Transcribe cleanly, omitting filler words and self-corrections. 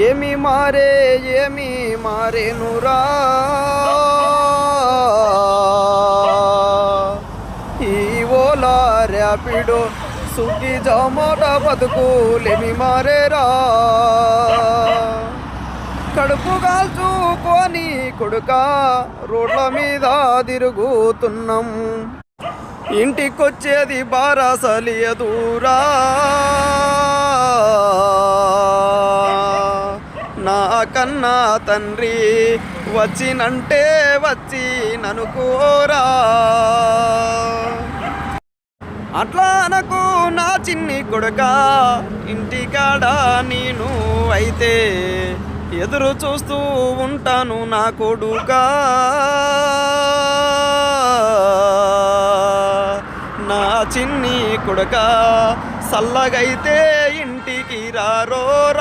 ఏమి మారేనురా ఈ ఓలా ర్యాపిడో సుగ్గి జొమాటో బతుకులేమి మారేరా కడుపు కాల్చుకొని కొడుక రోడ్ల మీద తిరుగుతున్నాం ఇంటికొచ్చేది బారాసలియదూరా నా కన్నా తండ్రి వచ్చినంటే వచ్చి ననుకోరా అట్లా అనకు నా చిన్ని కొడుక ఇంటికాడ నేను అయితే ఎదురు చూస్తూ ఉంటాను నా కొడుకా నా చిన్ని కొడుక సల్లగైతే ఇంటికి రారో